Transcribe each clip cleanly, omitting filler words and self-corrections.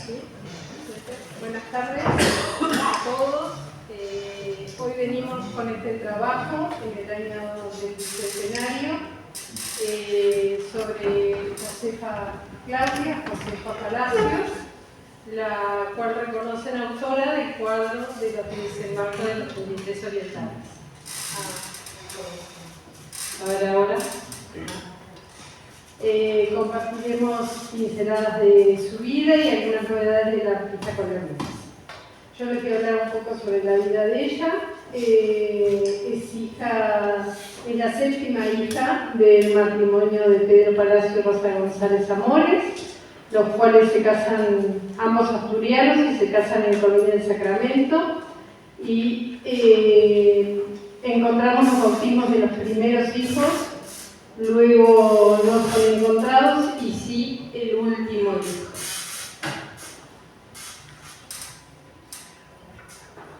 ¿Sí? Buenas tardes a todos. Hoy venimos con este trabajo en el año del bicentenario sobre Josefa Claudia, Josefa Palacios, la cual reconocen autora del cuadro de los desembarcos de los pendientes orientales. A ver ahora. Compartiremos pinceladas de su vida y algunas novedades de la artista colombiana. Yo les voy a hablar un poco sobre la vida de ella. Es la séptima hija del matrimonio de Pedro Palacio y Rosa González Amores, los cuales se casan, ambos asturianos, y se casan en Colonia del Sacramento. Y encontramos los bautismos de los primeros hijos. Luego no son encontrados y sí el último hijo.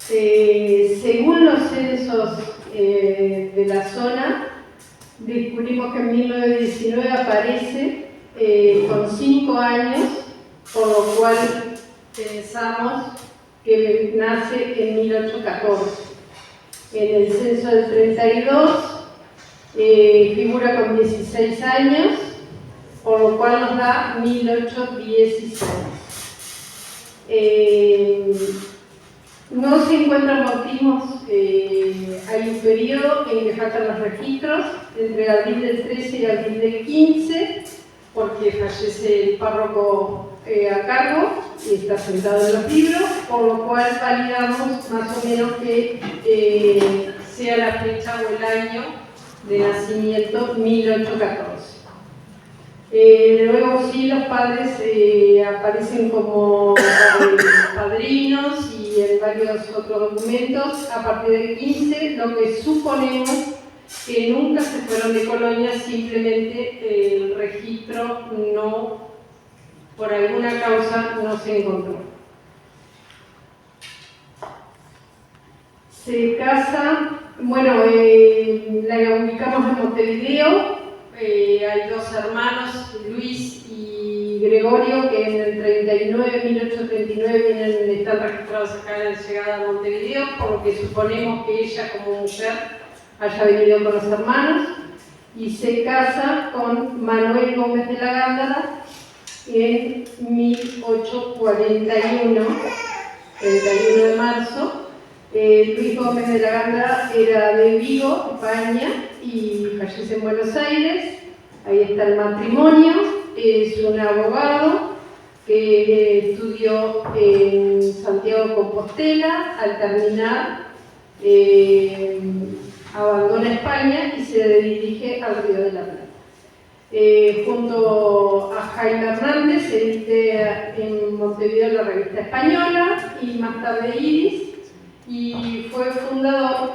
Según los censos de la zona, descubrimos que en 1919 aparece con 5 años, por lo cual pensamos que nace en 1814. En el censo del 32 figura con 16 años, por lo cual nos da 1816. No se encuentran bautismos, hay un periodo en que faltan los registros, entre abril del 13 y abril del 15, porque fallece el párroco a cargo y está sentado en los libros, por lo cual validamos más o menos que sea la fecha o el año de nacimiento 1814. Luego sí, los padres aparecen como padrinos y en varios otros documentos a partir del 15, lo que suponemos que nunca se fueron de Colonia, simplemente el registro no, por alguna causa, no se encontró. Se casa, bueno, la ubicamos en Montevideo. Hay dos hermanos, Luis y Gregorio, que en el 1839 están registrados acá en la llegada a Montevideo, por lo que suponemos que ella como mujer haya venido con los hermanos, y se casa con Manuel Gómez de la Gándara en 1841, 31 de marzo. Luis Gómez de la Gándara era de Vigo, España, y fallece en Buenos Aires. Ahí está el matrimonio. Es un abogado que estudió en Santiago de Compostela. Al terminar, abandona España y se dirige al Río de la Plata. Junto a Jaime Hernández edita en Montevideo la revista Española y más tarde Iris, y fue fundador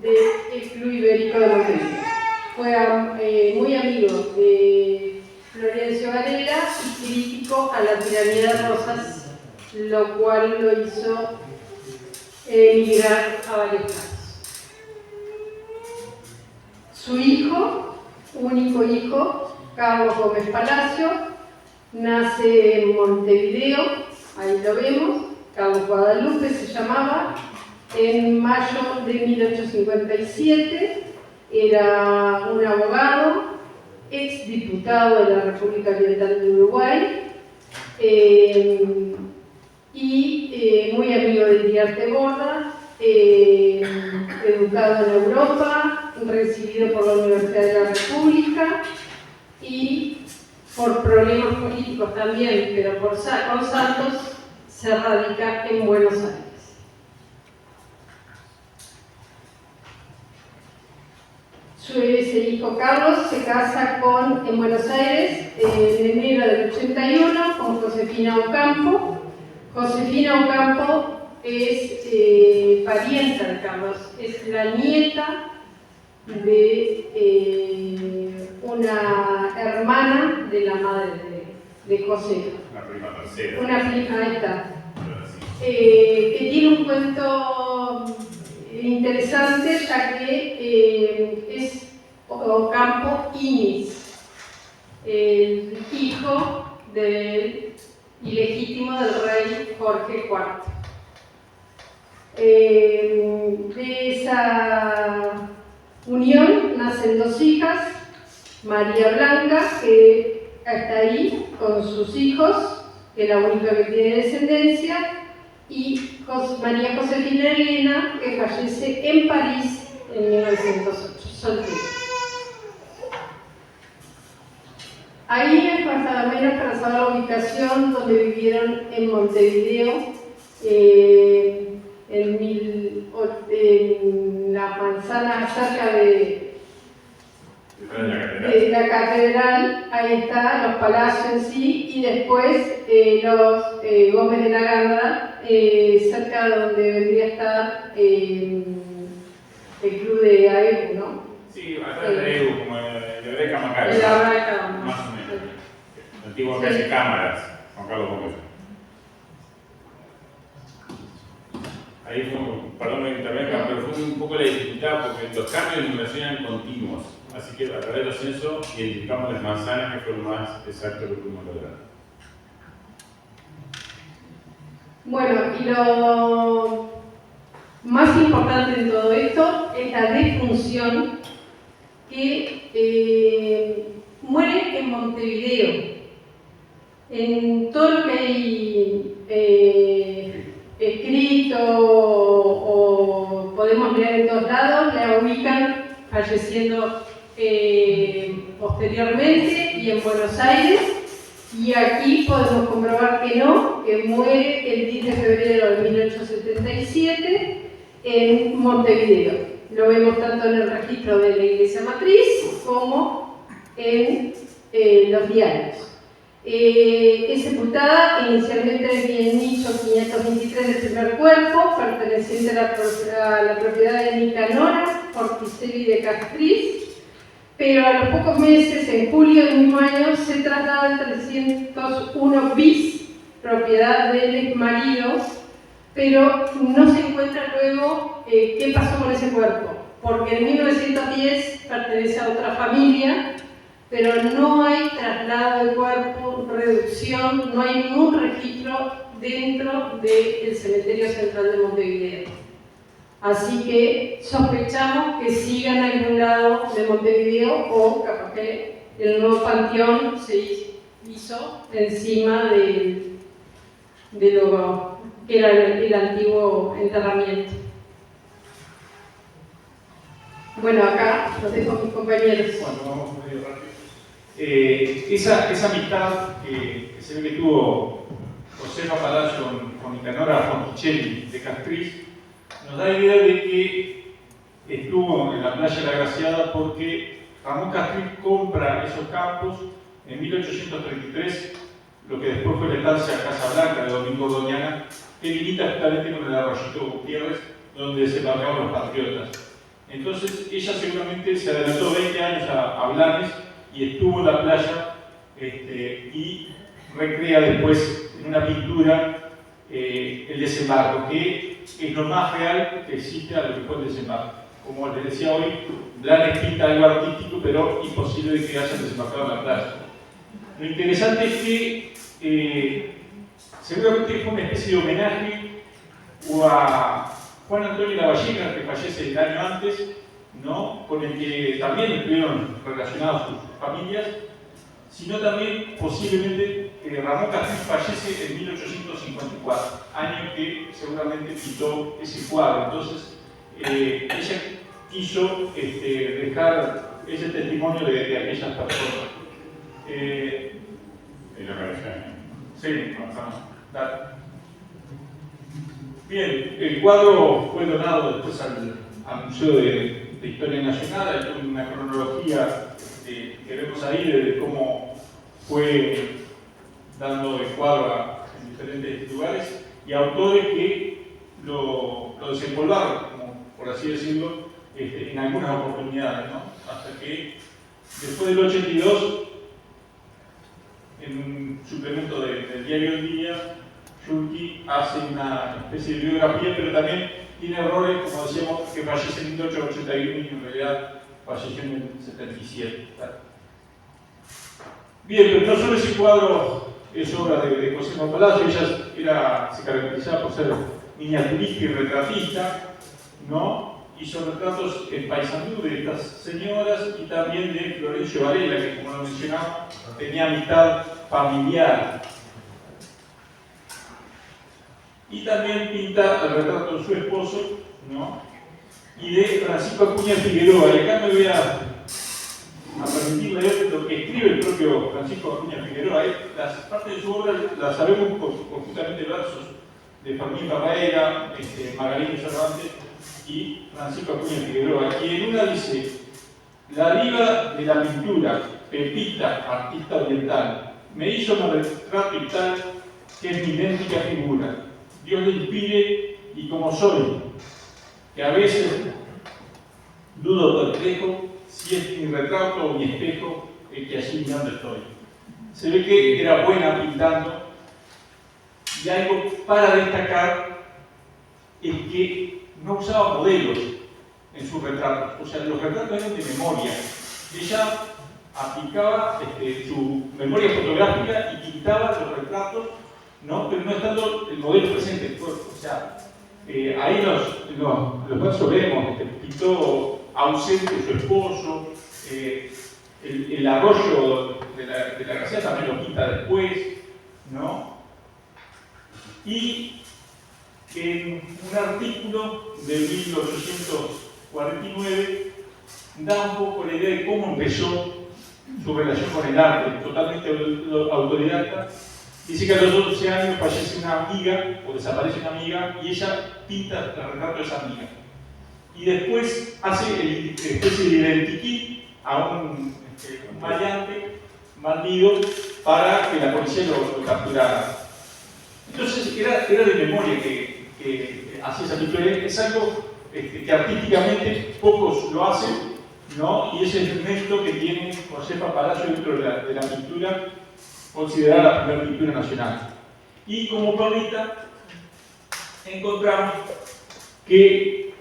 del Club Ibérico de Montevideo. Fue muy amigo de Florencio Varela y crítico a la tiranía de Rosas, lo cual lo hizo emigrar a varios casos. Su hijo, único hijo, Carlos Gómez Palacio, nace en Montevideo, ahí lo vemos, Carlos Guadalupe se llamaba, en mayo de 1857. Era un abogado, exdiputado de la República Oriental de Uruguay, y muy amigo de Iriarte Borda, educado en Europa, recibido por la Universidad de la República y por problemas políticos también, pero con Santos se radica en Buenos Aires. Ese hijo Carlos se casa en Buenos Aires en enero del 81 con Josefina Ocampo. Josefina Ocampo es parienta de Carlos, es la nieta de una hermana de la madre de José. Una prima tercera. Una prima, ahí está. Que tiene un cuento interesante, ya que es Ocampo Inis, el hijo del ilegítimo del rey Jorge IV. De esa unión nacen dos hijas, María Blanca, que está ahí con sus hijos, que es la única que tiene descendencia, y María Josefina Elena, que fallece en París en 1908, soltera. Ahí es más o menos para saber la ubicación donde vivieron en Montevideo, en la manzana cerca de la catedral, ahí está, los palacios en sí, y después los Gómez de la Gándara, cerca de donde vendría a estar el club de AEU, ¿no? Sí, atrás de AEU, como el de Camacay. Más o menos. El antiguo que hace cámaras, Juan Carlos Gómez. Ahí fue, perdón me intervenga, pero fue un poco la dificultad porque los cambios de numeración eran continuos. Así que a través de los censos identificamos las manzanas que fue lo más exacto que pudimos lograr. Bueno, y lo más importante en todo esto es la defunción que muere en Montevideo. En todo lo que hay escrito o podemos leer en todos lados, la ubican falleciendo posteriormente y en Buenos Aires, y aquí podemos comprobar que no, que muere el 10 de febrero de 1877 en Montevideo. Lo vemos tanto en el registro de la Iglesia Matriz como en los diarios. Es sepultada inicialmente en el nicho 523 del primer cuerpo, perteneciente a la propiedad de Nicanora Porticelli de Castriz, pero a los pocos meses, en julio del mismo año, se traslada al 301 bis, propiedad del exmarido, pero no se encuentra luego qué pasó con ese cuerpo, porque en 1910 pertenece a otra familia, pero no hay traslado de cuerpo, reducción, no hay ningún registro dentro del cementerio central de Montevideo. Así que sospechamos que sigan en algún lado de Montevideo o capaz que el nuevo panteón se hizo encima de lo que era el antiguo enterramiento. Bueno, acá los dejo a mis compañeros. Bueno, vamos medio rápido. Esa amistad que se ve que tuvo Josefa Palacio con Nicanora Porticelli de Castriz nos da idea de que estuvo en la playa de la Graciada porque Ramón Castriz compra esos campos en 1833, lo que después fue la estancia Casa Blanca de Domingo Doñana, que limita justamente con el arroyito Gutiérrez, donde desembarcaban los patriotas. Entonces ella seguramente se adelantó 20 años a Blanes y estuvo en la playa y recrea después en una pintura el desembarco, que es lo más real que existe a lo que fue el desembarco. Como les decía hoy, Blanes pinta algo artístico, pero imposible de que hayan desembarcado en la playa. Lo interesante es que seguramente fue una especie de homenaje a Juan Antonio Lavalleja, que fallece el año antes, ¿no? Con el que también estuvieron relacionadas sus familias, sino también posiblemente Ramón Castriz fallece en 1854, año que seguramente pintó ese cuadro. Entonces, ella quiso dejar ese testimonio de aquellas personas. ¿Y la cabeza? Sí, dale. Bien, el cuadro fue donado después al Museo de Historia Nacional. Hay una cronología que vemos ahí de cómo fue dando el cuadro en diferentes lugares y autores que lo desempolvaron, como por así decirlo, en algunas oportunidades, ¿no? Hasta que después del 82, en un suplemento del diario El Día, Yulki hace una especie de biografía, pero también tiene errores, como decíamos, que falleció en 1881 y en realidad falleció en el 77. Bien, pero no solo ese cuadro es obra de Josefa Palacio. Ella se caracterizaba por ser miniaturista y retratista, ¿no? Hizo retratos en Paysandú de estas señoras y también de Florencio Varela, que como lo mencionaba, tenía amistad familiar. Y también pinta el retrato de su esposo, ¿no? Y de Francisco Acuña Figueroa. Y acá me voy a permitir leer lo que escribe el propio Francisco Acuña Figueroa. Las partes de su obra las sabemos por justamente versos de Fermín Ferreira, Magdaleno Cervantes y Francisco Acuña Figueroa. Y en una dice: la diva de la pintura, Pepita, artista oriental, me hizo un retrato y tal que es mi idéntica figura. Dios le inspire, y como soy, que a veces dudo perplejo si es mi retrato o mi espejo el que allí mirando estoy. Se ve que era buena pintando, y algo para destacar es que no usaba modelos en sus retratos, o sea, los retratos eran de memoria. Ella aplicaba su memoria fotográfica y pintaba los retratos, ¿no? Pero no estando el modelo presente en el cuerpo. O sea, ahí los versos vemos, pintó ausente su esposo, el arroyo de la caseta también lo pinta después, ¿no? Y en un artículo de 1849 da un poco la idea de cómo empezó su relación con el arte, totalmente autodidacta. Dice que a los 12 años fallece una amiga, o desaparece una amiga, y ella pinta el retrato de esa amiga. Y después hace el especie de identikit a un maleante, bandido, para que la policía lo capturara. Entonces era de memoria que hacía esa pintura. Es algo que artísticamente pocos lo hacen, ¿no? Y ese es el mérito que tiene Josefa Palacio dentro de la pintura, considerada la primera pintura nacional. Y como perlita encontramos que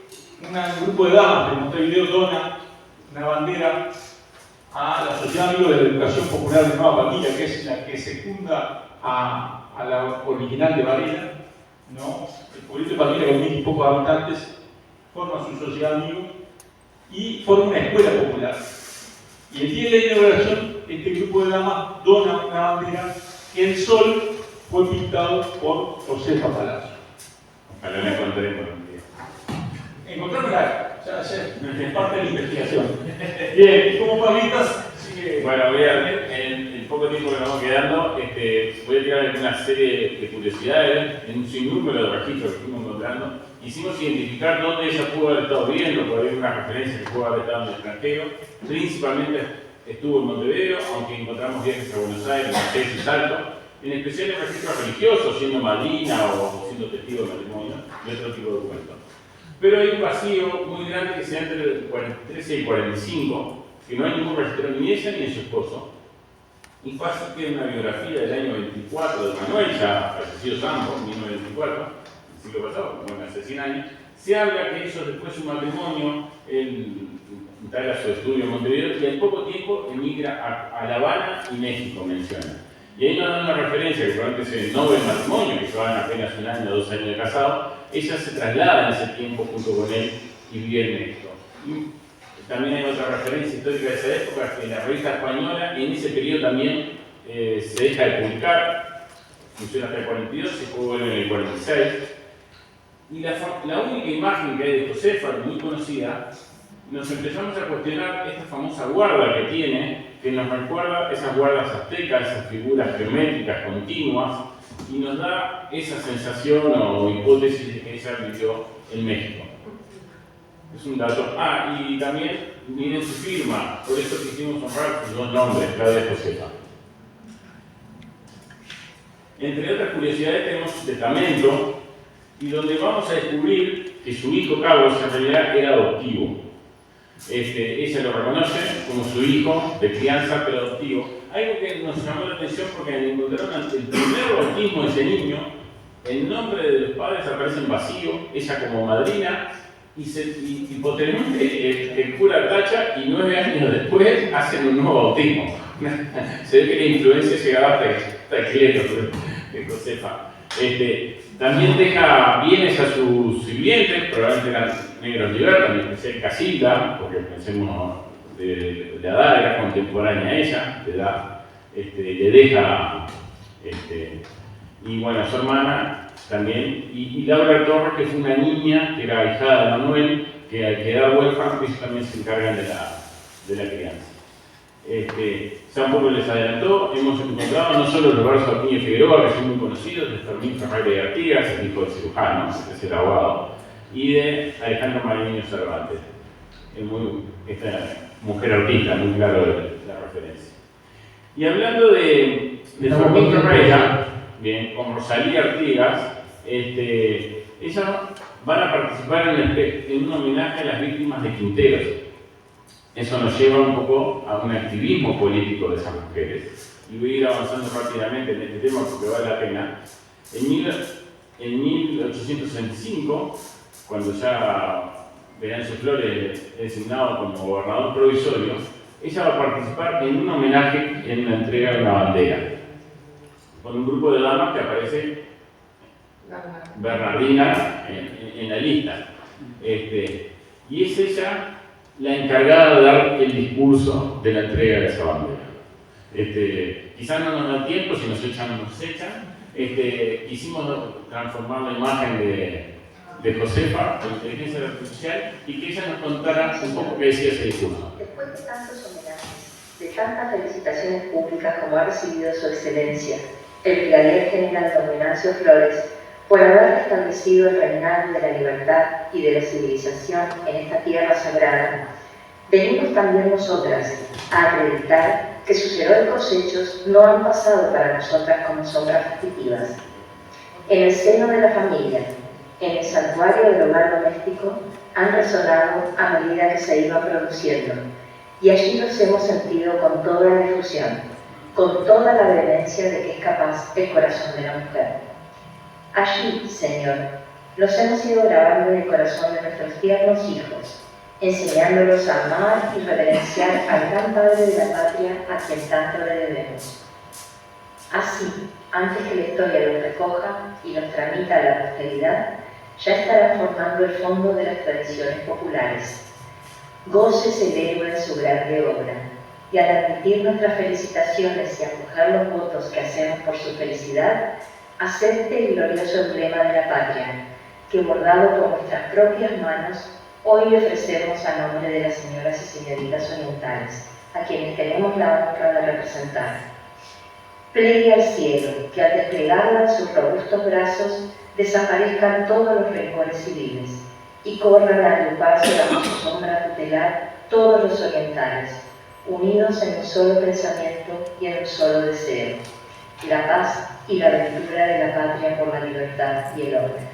un grupo de damas de Montevideo dona una bandera a la Sociedad Amigos de la Educación Popular de Nueva Palmira, que es la que secunda a la original de Varela, ¿no? El pueblito de Palmira, con 1000 y pocos habitantes, forma su sociedad amigos y forma una escuela popular. Y el día de la inauguración, este grupo de damas dona una bandera que el sol fue pintado por Josefa Palacio. Ojalá la encontremos un día. Encontrármela, ya es parte de la investigación. Bien, y como perlitas, sigue. Bueno, en el poco tiempo que nos vamos quedando, voy a tirar una serie de curiosidades, en un sinnúmero de registros que fuimos encontrando. Hicimos identificar dónde ella pudo haber estado viviendo, porque hay una referencia que pudo haber estado en el extranjero. Principalmente estuvo en Montevideo, aunque encontramos viajes a Buenos Aires, Marseille y Salto, en especial en registros religiosos, siendo madrina o siendo testigo de matrimonio y otro tipo de documentos. Pero hay un vacío muy grande que se da entre el 43 y el 45, que no hay ningún registro ni de ella ni de su esposo. Y fácil que en una biografía del año 24 de Manuel, ya fallecido Sambo, en 1924, el siglo pasado, como hace 100 años, se habla que hizo después su matrimonio, instala su estudio en Montevideo y en poco tiempo emigra a La Habana y México, menciona. Y ahí nos dan una referencia que probablemente es el novel matrimonio, que llevaban apenas 1 año o 2 años de casado. Ella se traslada en ese tiempo junto con él y vive en México. Y también hay otra referencia histórica de esa época, que la revista española en ese periodo también se deja de publicar, funciona hasta el 42, se vuelve en el 46. Y la única imagen que hay de Josefa, muy conocida, nos empezamos a cuestionar esta famosa guarda que tiene, que nos recuerda esas guardas aztecas, esas figuras geométricas continuas, y nos da esa sensación o hipótesis de que ella vivió en México. Es un dato. Y también miren su firma, por eso quisimos honrar sus 2 nombres, Claudia Josefa. Entre otras curiosidades tenemos su testamento, y donde vamos a descubrir que su hijo Carlos en realidad era adoptivo. Ella lo reconoce como su hijo de crianza, pero adoptivo. Algo que nos llamó la atención porque encontraron el primer bautismo de ese niño, el nombre de los padres aparece en vacío, ella como madrina, y posteriormente el cura tacha y 9 años después hacen un nuevo bautismo. Se ve que la influencia llegaba hasta carta de Cleto de Josefa. También deja bienes a sus sirvientes, probablemente eran negros libertos, en especial Casilda, porque pensemos de Adar, era contemporánea a ella, le deja, y bueno, a su hermana también, y Laura Torres, que fue una niña, que era hijada de Manuel, que al quedar huérfano, ellos también se encargan de la crianza. Ya un poco les adelantó, hemos encontrado no solo los versos de Acuña y Figueroa, que son muy conocidos, de Fermín Ferreira y Artigas, el hijo del cirujano, es el abogado, y de Alejandro Mariño Cervantes. Esta mujer artista, muy claro la referencia. Y hablando de Fermín Ferreira, bien, con Rosalía Artigas, ellas van a participar en un homenaje a las víctimas de Quinteros. Eso nos lleva un poco a un activismo político de esas mujeres. Y voy a ir avanzando rápidamente en este tema porque vale la pena. En 1865, cuando ya Venancio Flores es designado como gobernador provisorio, ella va a participar en un homenaje en la entrega de una bandera, con un grupo de damas que aparece Bernardina en la lista. Y es ella la encargada de dar el discurso de la entrega de esa bandera. Quizás no nos da tiempo, si nos echan, nos echan. Quisimos transformar la imagen de Josefa, de inteligencia artificial, y que ella nos contara un poco qué decía ese discurso. Después de tantos homenajes, de tantas felicitaciones públicas como ha recibido su excelencia, el brigadier general don Venancio Flores, por haber restablecido el reinado de la libertad y de la civilización en esta tierra sagrada, venimos también nosotras a acreditar que sus heroicos hechos no han pasado para nosotras como sombras fugitivas. En el seno de la familia, en el santuario del hogar doméstico, han resonado a medida que se iba produciendo, y allí los hemos sentido con toda la efusión, con toda la vehemencia de que es capaz el corazón de la mujer. Allí, Señor, los hemos ido grabando en el corazón de nuestros tiernos hijos, enseñándolos a amar y reverenciar al gran Padre de la Patria a quien tanto le debemos. Así, antes que la historia los recoja y los tramita a la posteridad, ya estarán formando el fondo de las tradiciones populares. Gócese el héroe en su grande obra, y al admitir nuestras felicitaciones y acoger los votos que hacemos por su felicidad, acepte el glorioso emblema de la patria, que bordado por nuestras propias manos, hoy le ofrecemos a nombre de las señoras y señoritas orientales, a quienes tenemos la honra de representar. Plegue al cielo, que al desplegarla en sus robustos brazos, desaparezcan todos los rencores civiles, y corran a agruparse bajo su sombra tutelar todos los orientales, unidos en un solo pensamiento y en un solo deseo, la paz y la aventura de la patria por la libertad y el orden.